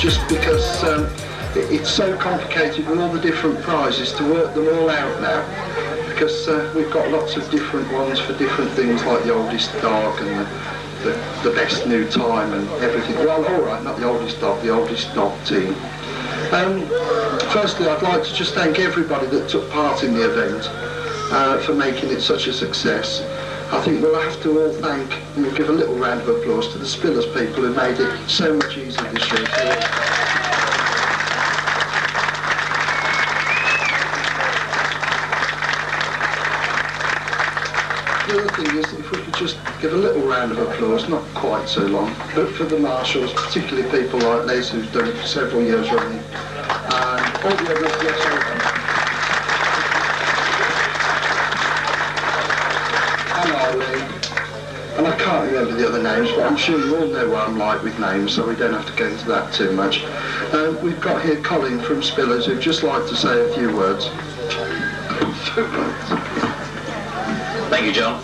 just because it's so complicated with all the different prizes to work them all out now, because we've got lots of different ones for different things, like the oldest dog and the best new time and everything. Well, all right, not the oldest dog team. Firstly, I'd like to just thank everybody that took part in the event for making it such a success. I think we'll have to all thank, and we'll give a little round of applause to the Spillers people who made it so much easier this year. The other thing is, if we could just give a little round of applause, not quite so long, but for the marshals, particularly people like Les who've done it for several years running, and all the others, yes, and I can't remember the other names, but I'm sure you all know what I'm like with names, so we don't have to go into that too much. We've got here Colin from Spillers, who'd just like to say a few words. Thank you, John.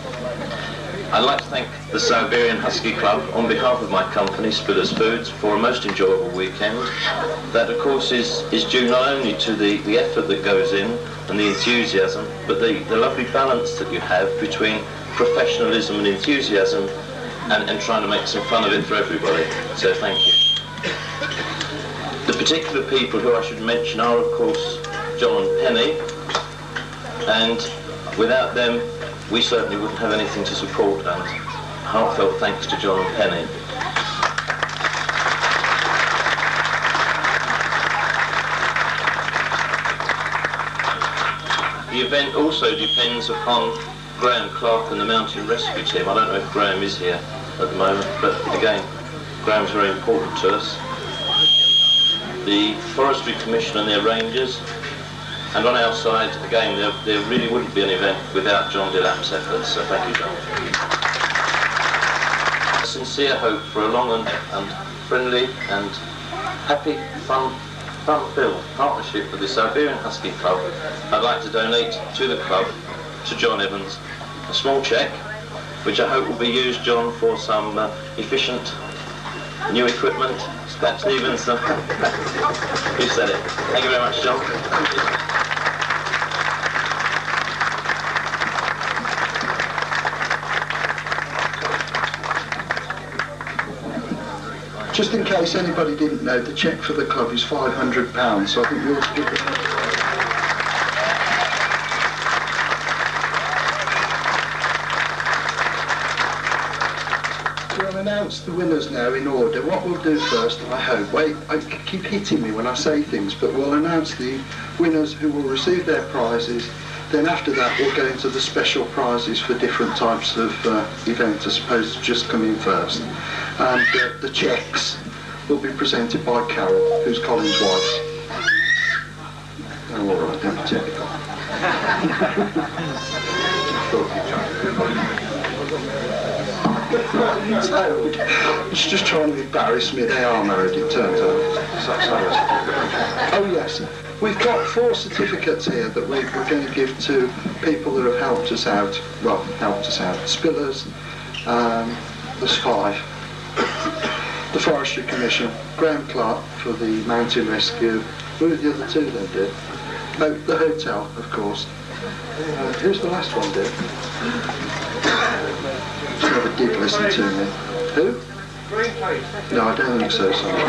I'd like to thank the Siberian Husky Club on behalf of my company, Spillers Foods, for a most enjoyable weekend. That, of course, is due not only to the effort that goes in and the enthusiasm, but the lovely balance that you have between professionalism and enthusiasm and trying to make some fun of it for everybody. So thank you. The particular people who I should mention are, of course, John and Penny, and without them we certainly wouldn't have anything to support, and heartfelt thanks to John and Penny. The event also depends upon Graham Clark and the Mountain Rescue Team. I don't know if Graham is here at the moment, but again, Graham's very important to us. The Forestry Commission and their rangers, and on our side, again, there really wouldn't be an event without John Delap's efforts, so thank you, John. A sincere hope for a long and friendly and happy, fun-filled partnership with the Siberian Husky Club. I'd like to donate to the club, to John Evans, a small cheque, which I hope will be used, John, for some efficient new equipment. Scott Stevens, who said it? Thank you very much, John. Just in case anybody didn't know, the cheque for the club is £500, so I think we ought to give it. We'll announce the winners now in order. What we'll do first, I hope, I keep hitting me when I say things, but we'll announce the winners who will receive their prizes. Then after that we'll go into the special prizes for different types of events, I suppose, just come in first. And the cheques will be presented by Carol, who's Colin's wife. Oh, all right, don't be typical. It's just trying to embarrass me. They are married, it turns out. Oh yes, we've got 4 certificates here that we're going to give to people that have helped us out. Well, helped us out. Spillers, there's 5. The Forestry Commission, Graham Clark for the Mountain Rescue. Who are the other 2 then, dear? Oh, the hotel, of course. Who's the last one, dear? She never did listen to me. Who? No, I don't think so, sorry.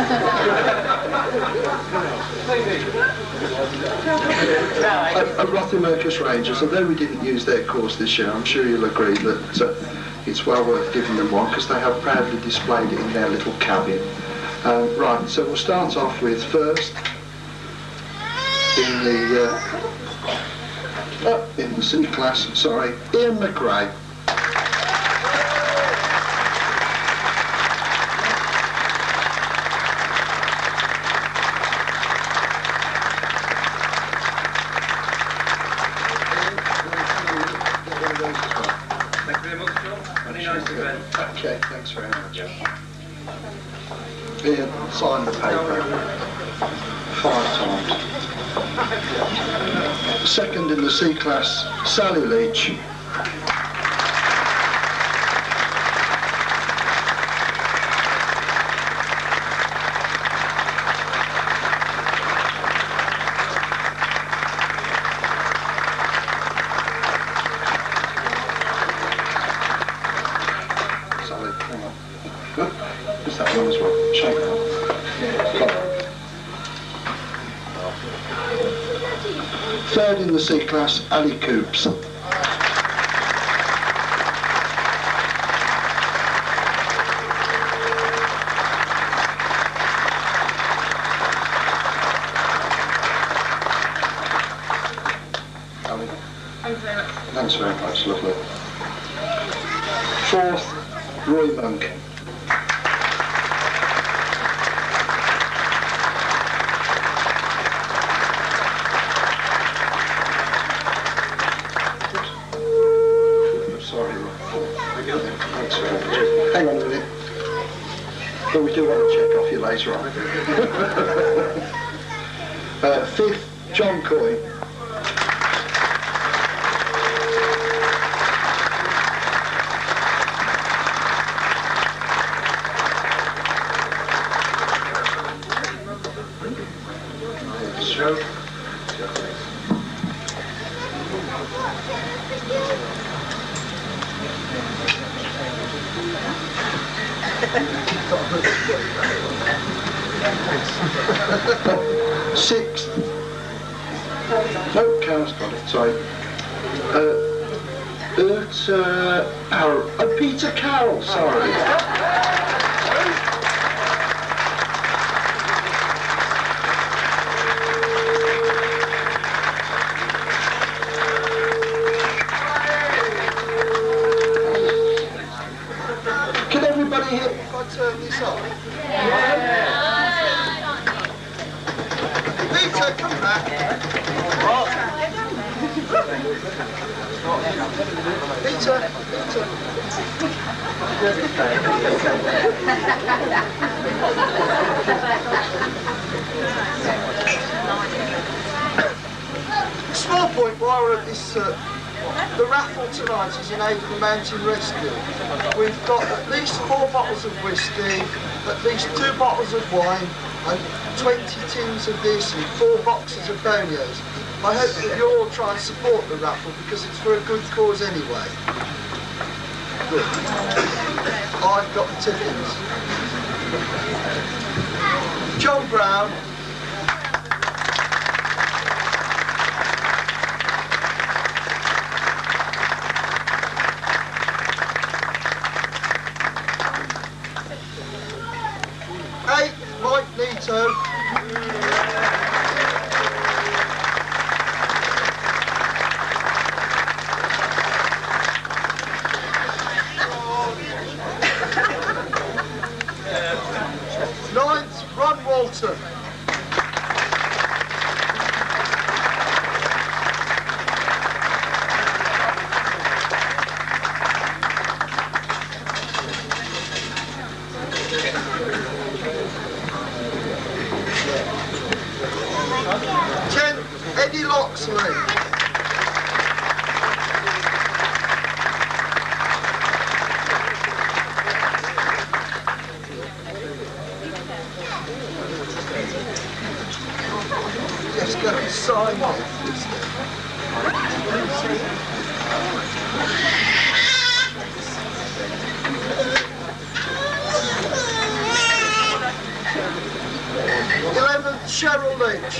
Rothermercus Rangers, although we didn't use their course this year, I'm sure you'll agree that it's well worth giving them one, because they have proudly displayed it in their little cabin. Right, so we'll start off with first in the C class, sorry, Ian McRae. Okay, thanks very much. Ian, sign the paper 5 times. Second in the C class, Sally Leach. What's that one as well? Shake that. Third in the C class, Ali Coops. Ali. Thanks very much, lovely. Fourth, Roy Monk. Sorry, Roy. Thanks very much. Hang on a minute. But we do want to check off you later on. Fifth, John Coy. Sixth. No, Carol's got it, sorry. Peter Carroll, sorry. Can everybody hear me if I turn this off? Peter, come back. Peter. Small point while we're at this, the raffle tonight is in aid of the Mountain Rescue. We've got at least 4 bottles of whiskey, at least 2 bottles of wine, and 20 tins of this and 4 boxes of bonios. I hope that you all try and support the raffle because it's for a good cause anyway. Good. I've got the tickets. John Brown. Mike Nito. 9th, Ron Walton. Eddie Loxley. Just go and sign it. 11th, Cheryl Lynch.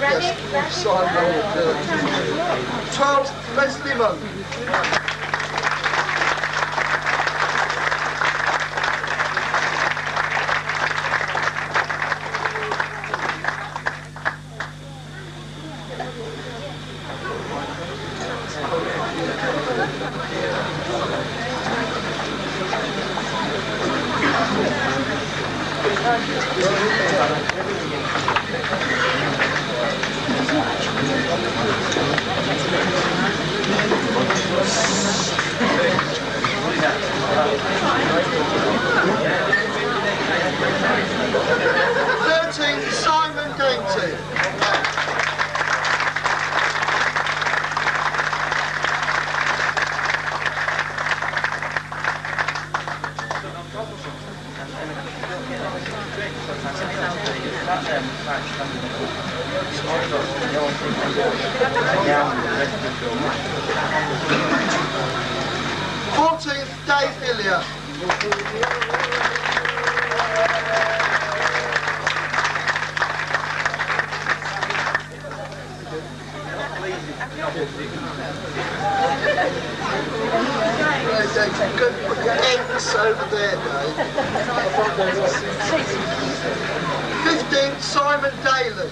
Yes, sign roll. 12th, Leslie Monk. Simon Dainty. Dave Hillier. Good. Put your X over there, Dave. 15, Simon Daly.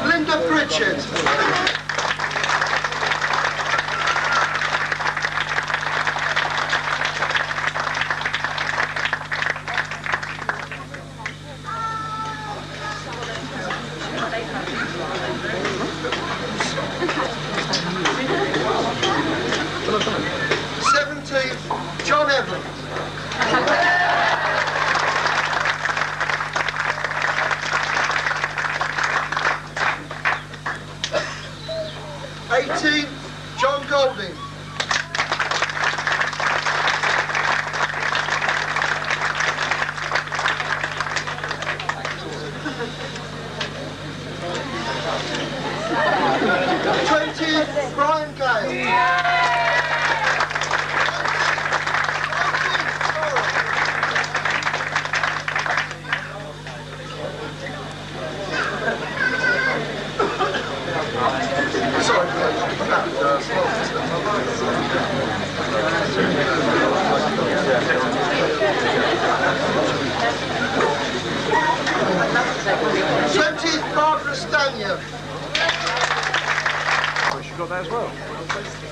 Linda Pritchard. 17th, John Evans. 18th, John Golding. 20th, Brian Gale. Barbara Stanier. Oh, she got that as well.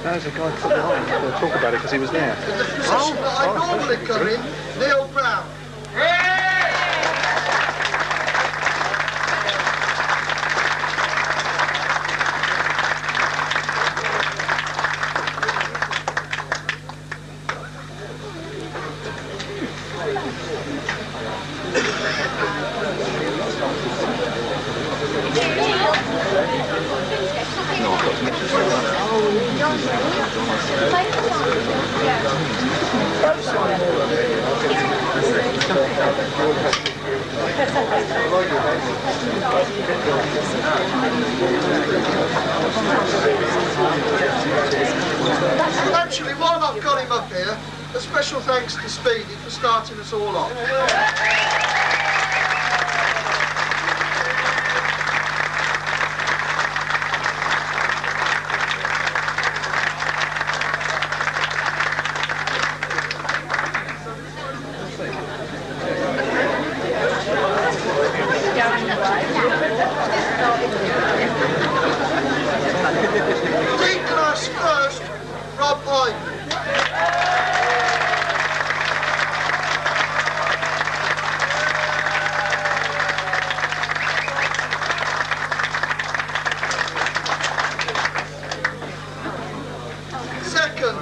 There's a guy put it on to talk about it because he was there. In the position that I normally come in, Neil Brown. Actually, while I've got him up here, a special thanks to Speedy for starting us all off. D-class first, Rob Hyde. Second,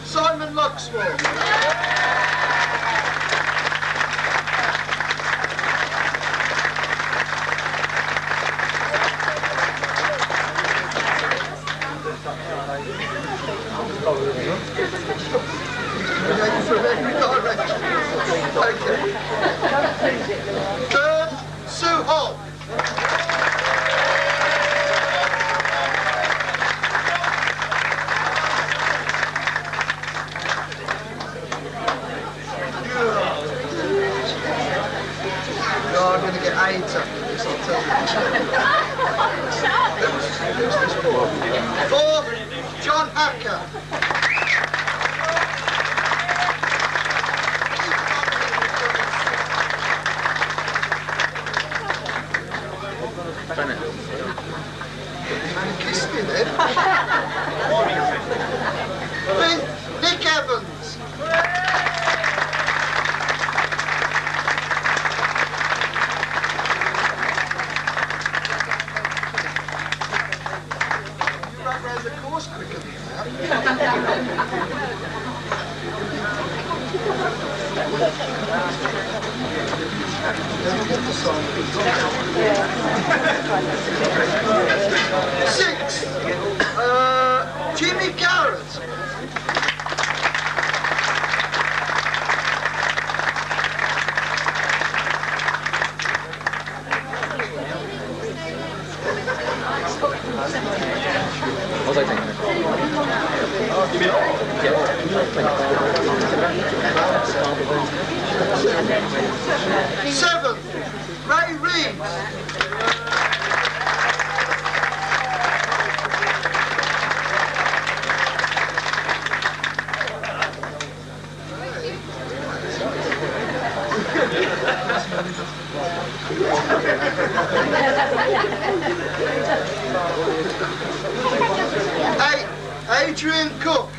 Simon Luxwell. From every direction. Okay. Third, Sue Hall. Oh, I'm going to get AIDS after this, I'll tell you. Fourth, John Hacker. And he kissed me then. Fifth, Nick Evans. 6, Jimmy Garrett. 7, Ray Reeves. 8, Adrian Cook.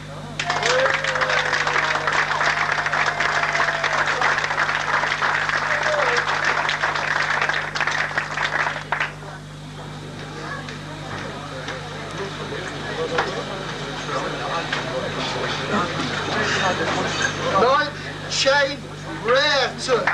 9, Shane Brereton.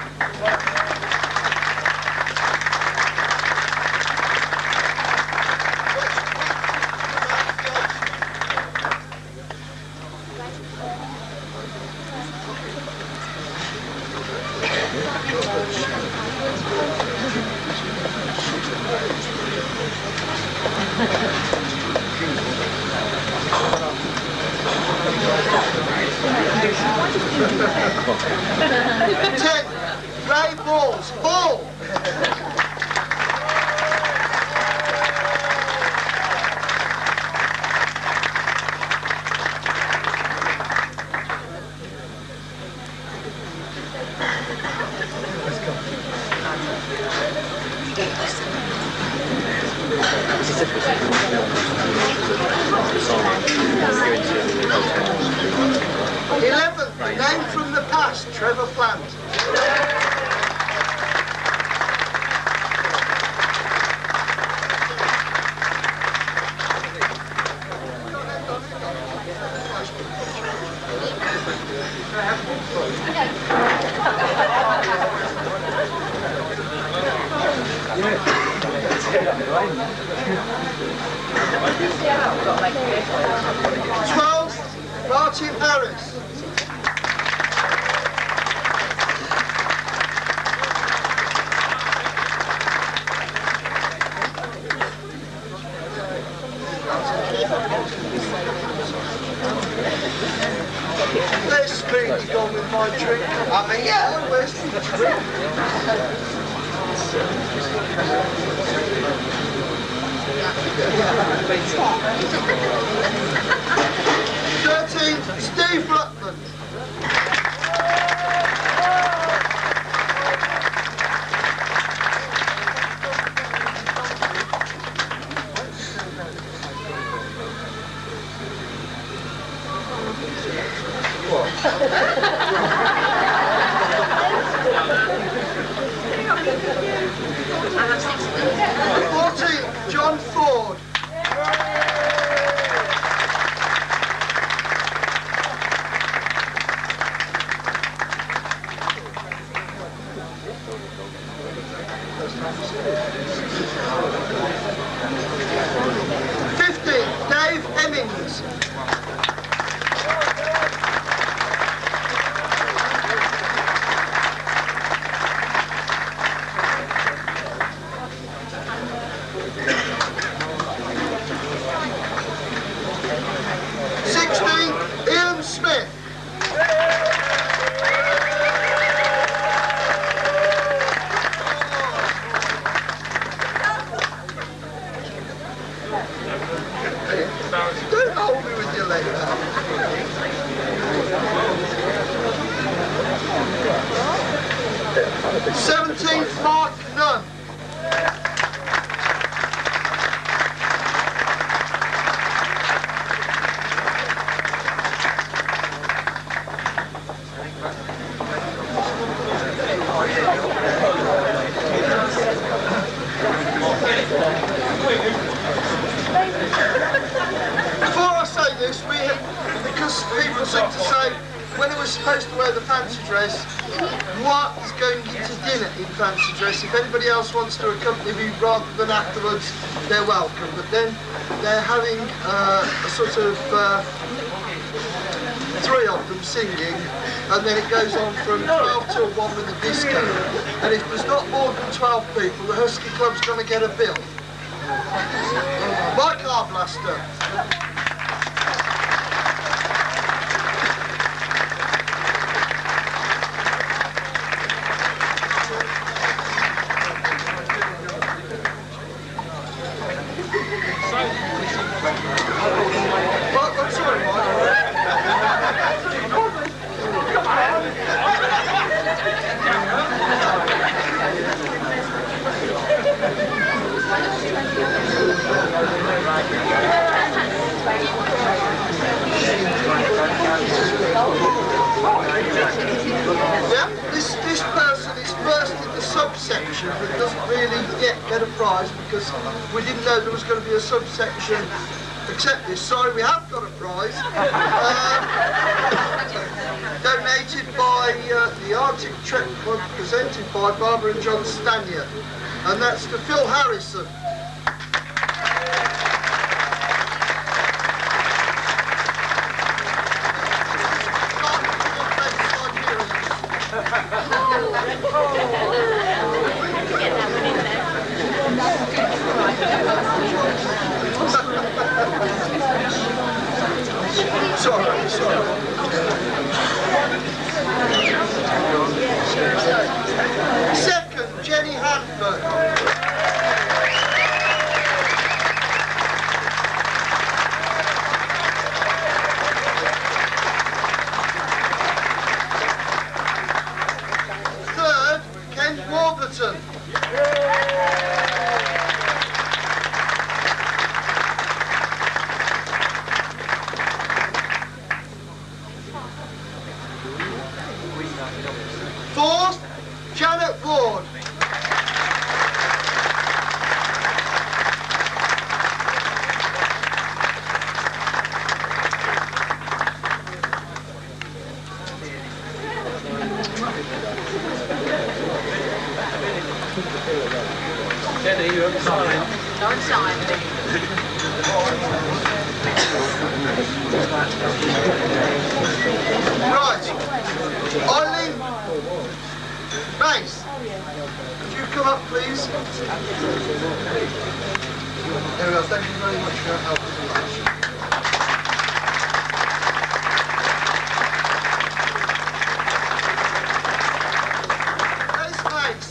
10, Ray Balls. Ball. 11, the name from the past, Trevor Plant. 12, Martin Harris. 'Where's Speedy gone with my drink? I mean, yeah, where's the drink? 13, Steve Rutland. 14, John Ford. 15, Dave Hemmings. 16, Ian Smith. 'Don't hold me with your leg out. 17th, Mark Nunn. 'Before I say this, because people seem to say when it was supposed to wear the fancy dress. Moi is going into dinner in fancy dress. If anybody else wants to accompany me rather than afterwards, they're welcome. But then they're having a sort of 3 of them singing, and then it goes on from 12 till 1 with the disco. And if there's not more than 12 people, the Husky Club's going to get a bill. My car blaster. I'm sorry, Mike. Yeah, this person is first in the subsection but doesn't really yet get a prize because we didn't know there was going to be a subsection except this. Sorry, we have got a prize. Donated by the Arctic Trek Club, presented by Barbara and John Stanier. And that's to Phil Harrison. Sorry. Second, Jenny Hanford. Third, Ken Warburton. Fourth, Janet Ward. Jenny, you haven't signed. Don't sign me. Right. Eileen Bass. Could you come up, please? There we go. Thank you very much for your help. Grace Bass.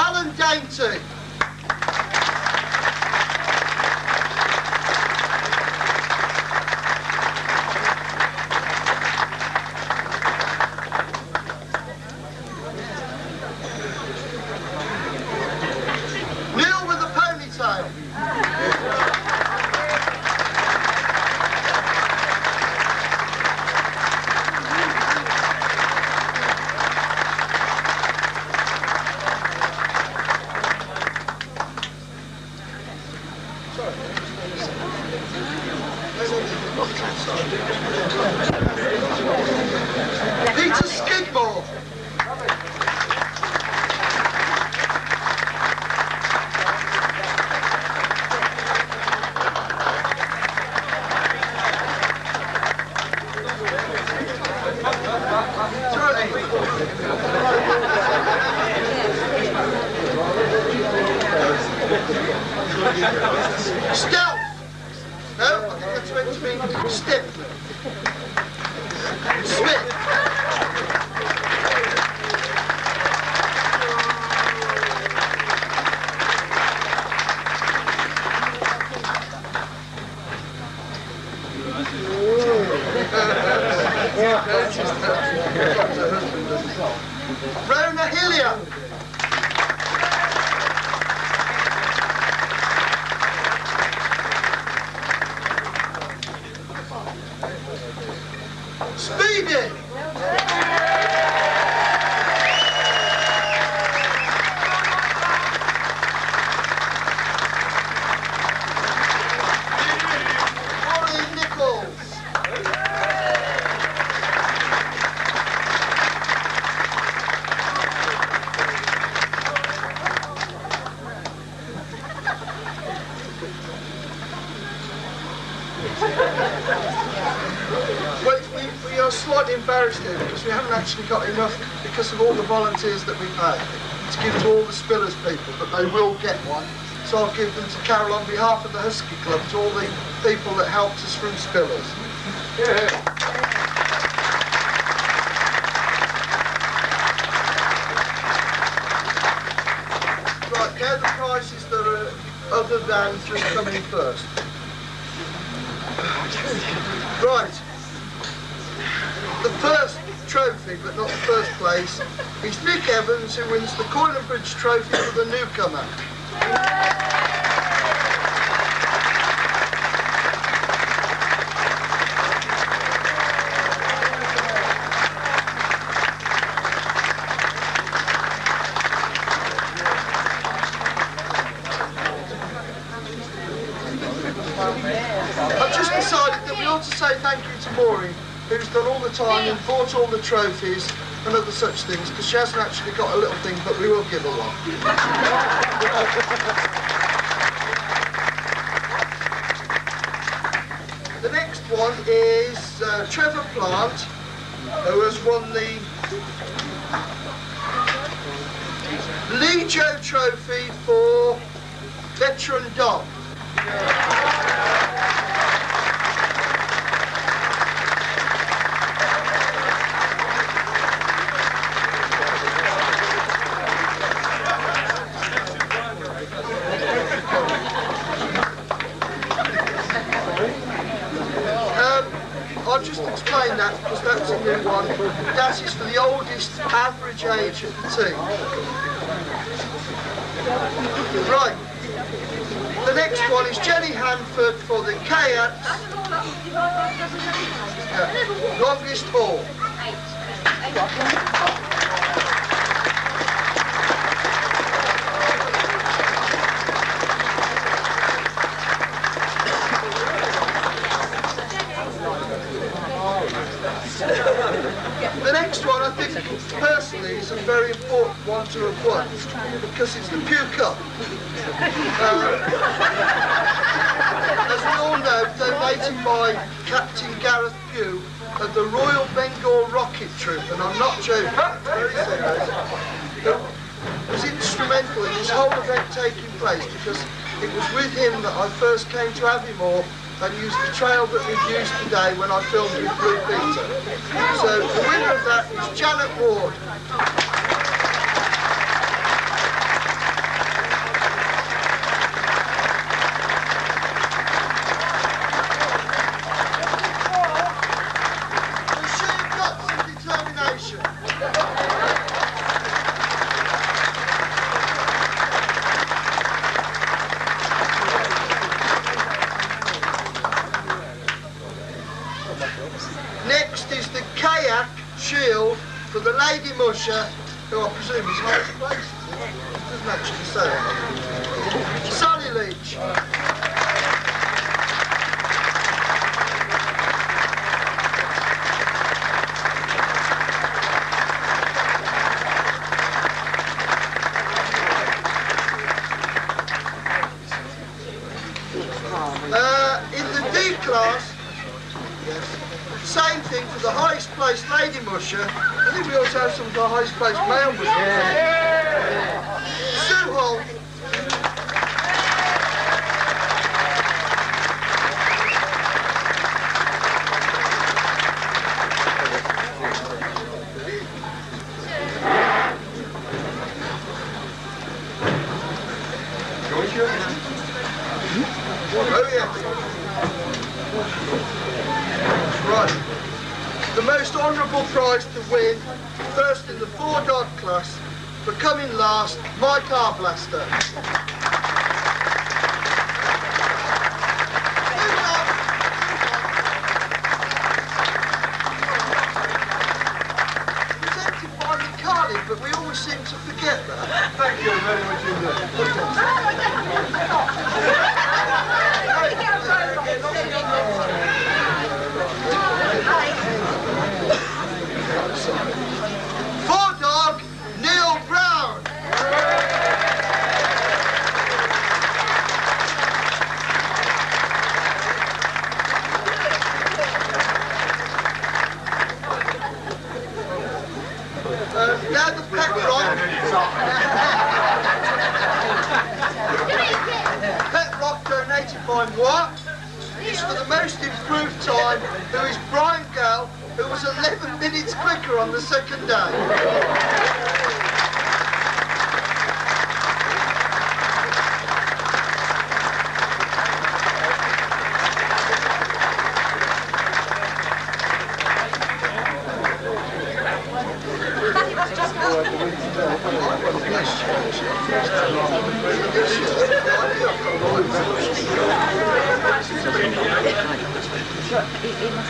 Alan Dainty. Neil with the ponytail. Peter Skidmore. Stealth. No, I think that's meant to be stiff. Smith. Rona Hillier. Speedy! We are slightly embarrassed here because we haven't actually got enough, because of all the volunteers that we pay, to give to all the Spillers people, but they will get one. So I'll give them to Carol on behalf of the Husky Club, to all the people that helped us from Spillers. Yeah. Right, they're the prizes that are other than just coming first. Right. The first trophy, but not the first place, is Nick Evans, who wins the Coylumbridge Trophy for the newcomer. I've just decided that we ought to say thank you to Maureen, who's done all the time and bought all the trophies and other such things, because she hasn't actually got a little thing, but we will give her one. The next one is Trevor Plant, who has won the Legio Trophy for Veteran Dog. I'll just explain that because that's a new one. That is for the oldest average age of the team. Right. The next one is Jenny Hanford for the kayaks. Longest haul. The next one, I think, personally, is a very important one to have won, because it's the Pew Cup. As we all know, donated by Captain Garth Pugh of the Royal Bengal Rocket Troop, and I'm not joking, it's very serious, was instrumental in this whole event taking place, because it was with him that I first came to Aviemore and used the trail that we've used today when I filmed with Blue Peter. So the winner of that is Janet Ward. She's got some determination. Next is the kayak shield for the Lady Musher, who I presume is highest placed. It doesn't actually say it. Sonny Leach. In the D class, same thing for the highest placed Lady Musher. I think we also have some of the highest placed male Musher. Yeah. Sue Hall. Oh yeah. Right. The most honourable prize to win, first in the 4-dog class, for coming last, my car blaster. but we always seem to forget that. Thank you very much For dog, Neil Brown. Now the pet rock. Pet rock donated by moi is for the most improved time, who is Brian Gale, who was 11 minutes quicker on the second day.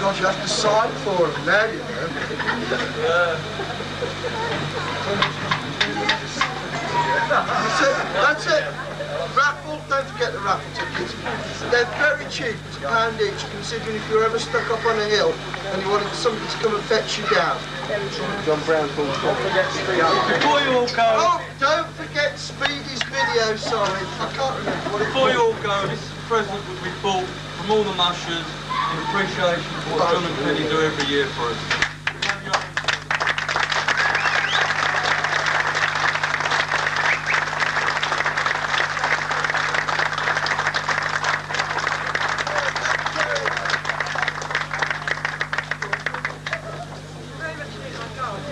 God, you have to sign for them now, you know. That's it. Raffle, don't forget the raffle tickets. They're very cheap, it's £1 each, considering if you're ever stuck up on a hill and you wanted somebody to come and fetch you down. John Brown called. Before you all go, Oh, don't forget Speedy's video, sorry. I can't remember what it before you all go, this is a present that we bought from all the mushers in appreciation for what John and Penny do every year for us.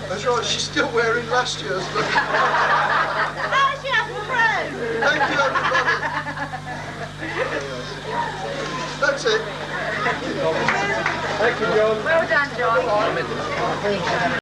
That's right, she's still wearing last year's look. How's your friend? Thank you, everybody. That's it. Thank you, John. Well done, John.